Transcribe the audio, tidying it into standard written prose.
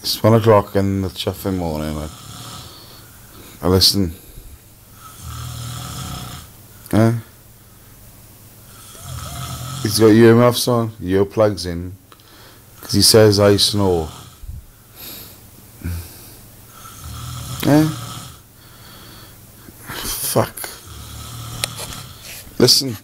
It's 1 o'clock in the chuffing morning. Like, I listen. He's got earmuffs on, earplugs in, because he says I snore. Fuck. Listen.